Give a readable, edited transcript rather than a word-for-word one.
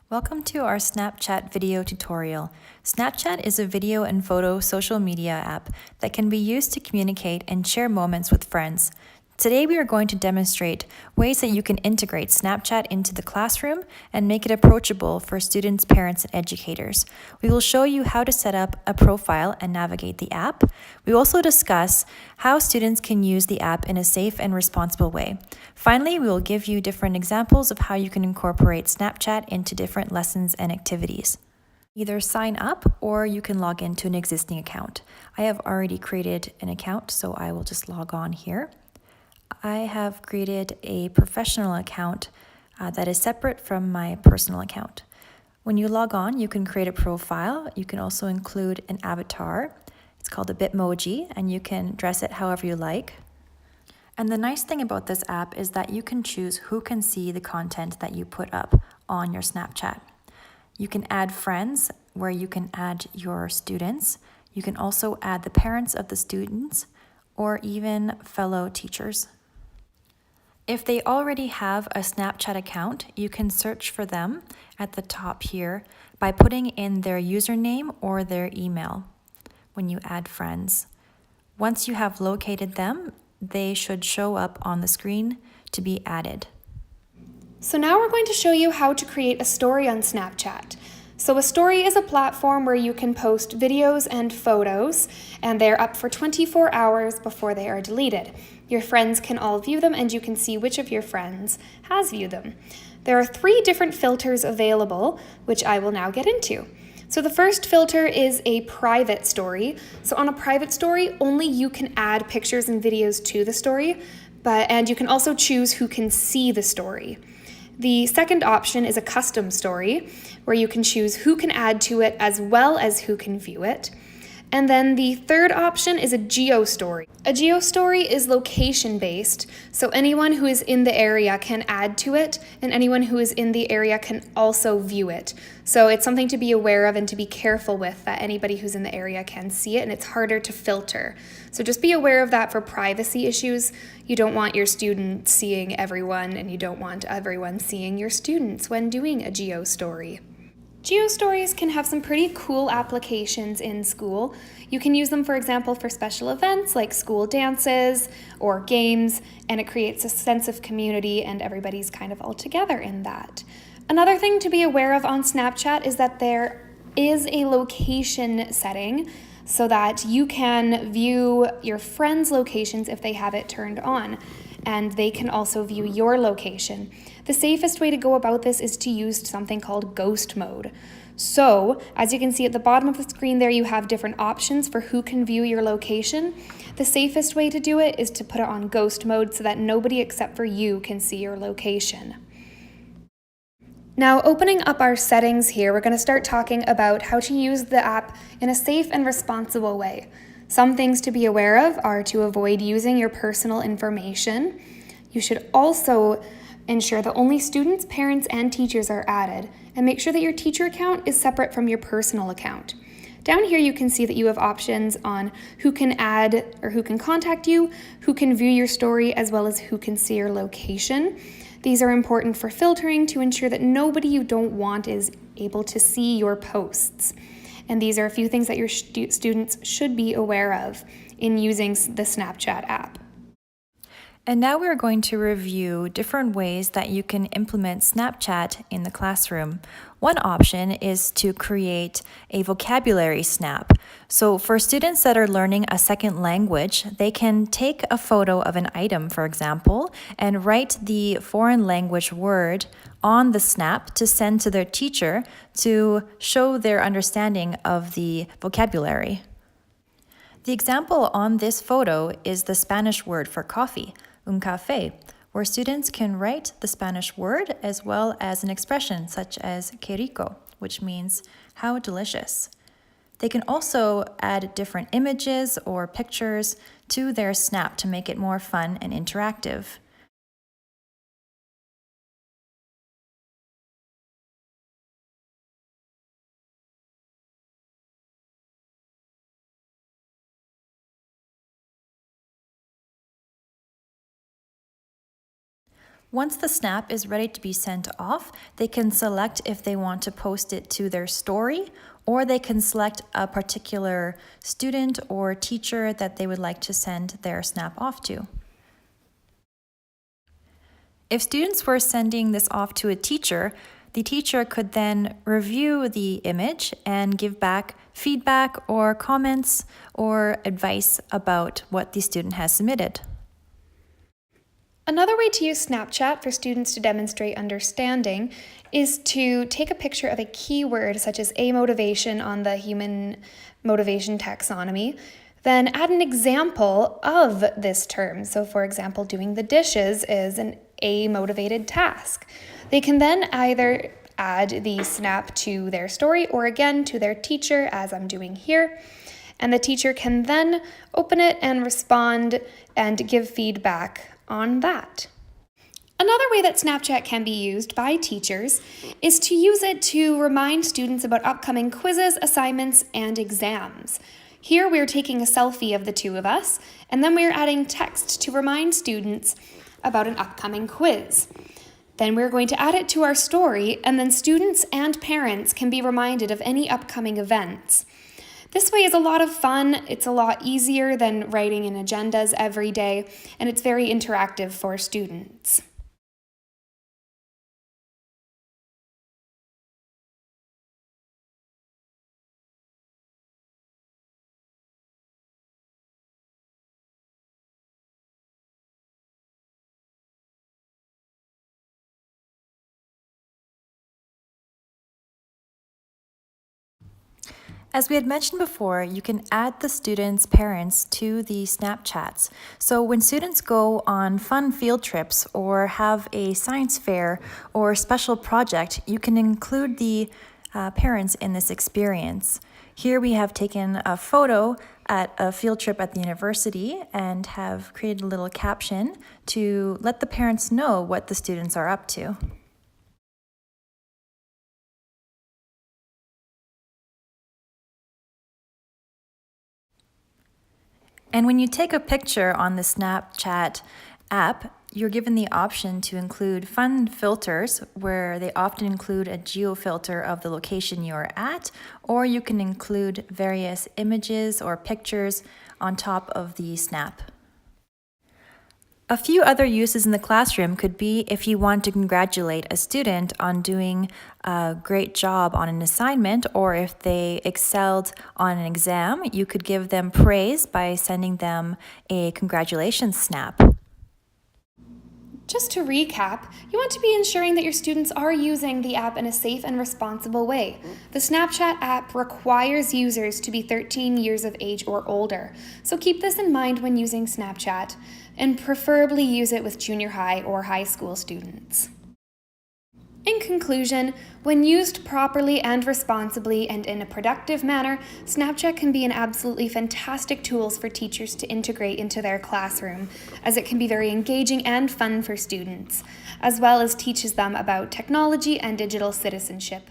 Welcome to our Snapchat video tutorial. Snapchat is a video and photo social media app that can be used to communicate and share moments with friends. Today we are going to demonstrate ways that you can integrate Snapchat into the classroom and make it approachable for students, parents, and educators. We will show you how to set up a profile and navigate the app. We will also discuss how students can use the app in a safe and responsible way. Finally, we will give you different examples of how you can incorporate Snapchat into different lessons and activities. Either sign up or you can log into an existing account. I have already created an account, so I will just log on here. I have created a professional account that is separate from my personal account. When you log on, you can create a profile. You can also include an avatar. It's called a Bitmoji, and you can dress it however you like. And the nice thing about this app is that you can choose who can see the content that you put up on your Snapchat. You can add friends where you can add your students. You can also add the parents of the students or even fellow teachers. If they already have a Snapchat account, you can search for them at the top here by putting in their username or their email when you add friends. Once you have located them, they should show up on the screen to be added. So now we're going to show you how to create a story on Snapchat. So a story is a platform where you can post videos and photos, and they're up for 24 hours before they are deleted. Your friends can all view them, and you can see which of your friends has viewed them. There are 3 different filters available, which I will now get into. So the first filter is a private story. So on a private story, only you can add pictures and videos to the story, and you can also choose who can see the story. The second option is a custom story, where you can choose who can add to it as well as who can view it. And then the third option is a geo story. A geo story is location-based, so anyone who is in the area can add to it, and anyone who is in the area can also view it. So it's something to be aware of and to be careful with, that anybody who's in the area can see it, and it's harder to filter. So just be aware of that for privacy issues. You don't want your students seeing everyone, and you don't want everyone seeing your students when doing a geo story. Geostories can have some pretty cool applications in school. You can use them, for example, for special events like school dances or games, and it creates a sense of community and everybody's kind of all together in that. Another thing to be aware of on Snapchat is that there is a location setting so that you can view your friends' locations if they have it turned on, and they can also view your location. The safest way to go about this is to use something called ghost mode. So, as you can see at the bottom of the screen there, you have different options for who can view your location. The safest way to do it is to put it on ghost mode so that nobody except for you can see your location. Now, opening up our settings here, we're going to start talking about how to use the app in a safe and responsible way. Some things to be aware of are to avoid using your personal information. You should also ensure that only students, parents, and teachers are added, and make sure that your teacher account is separate from your personal account. Down here you can see that you have options on who can add or who can contact you, who can view your story, as well as who can see your location. These are important for filtering to ensure that nobody you don't want is able to see your posts. And these are a few things that your students should be aware of in using the Snapchat app. And now we're going to review different ways that you can implement Snapchat in the classroom. One option is to create a vocabulary snap. So for students that are learning a second language, they can take a photo of an item, for example, and write the foreign language word on the snap to send to their teacher to show their understanding of the vocabulary. The example on this photo is the Spanish word for coffee, un café, where students can write the Spanish word as well as an expression such as que rico, which means how delicious. They can also add different images or pictures to their snap to make it more fun and interactive. Once the snap is ready to be sent off, they can select if they want to post it to their story, or they can select a particular student or teacher that they would like to send their snap off to. If students were sending this off to a teacher, the teacher could then review the image and give back feedback or comments or advice about what the student has submitted. Another way to use Snapchat for students to demonstrate understanding is to take a picture of a keyword such as amotivation on the Human Motivation Taxonomy, then add an example of this term. So for example, doing the dishes is an A-motivated task. They can then either add the snap to their story or again to their teacher, as I'm doing here. And the teacher can then open it and respond and give feedback on that. Another way that Snapchat can be used by teachers is to use it to remind students about upcoming quizzes, assignments, and exams. Here we're taking a selfie of the two of us, and then we're adding text to remind students about an upcoming quiz. Then we're going to add it to our story, and then students and parents can be reminded of any upcoming events. This way is a lot of fun, it's a lot easier than writing in agendas every day, and it's very interactive for students. As we had mentioned before, you can add the students' parents to the Snapchats. So when students go on fun field trips or have a science fair or special project, you can include the parents in this experience. Here we have taken a photo at a field trip at the university and have created a little caption to let the parents know what the students are up to. And when you take a picture on the Snapchat app, you're given the option to include fun filters where they often include a geo-filter of the location you're at, or you can include various images or pictures on top of the snap. A few other uses in the classroom could be if you want to congratulate a student on doing a great job on an assignment, or if they excelled on an exam, you could give them praise by sending them a congratulations snap. Just to recap, you want to be ensuring that your students are using the app in a safe and responsible way. The Snapchat app requires users to be 13 years of age or older, so keep this in mind when using Snapchat, and preferably use it with junior high or high school students. In conclusion, when used properly and responsibly and in a productive manner, Snapchat can be an absolutely fantastic tool for teachers to integrate into their classroom, as it can be very engaging and fun for students, as well as teaches them about technology and digital citizenship.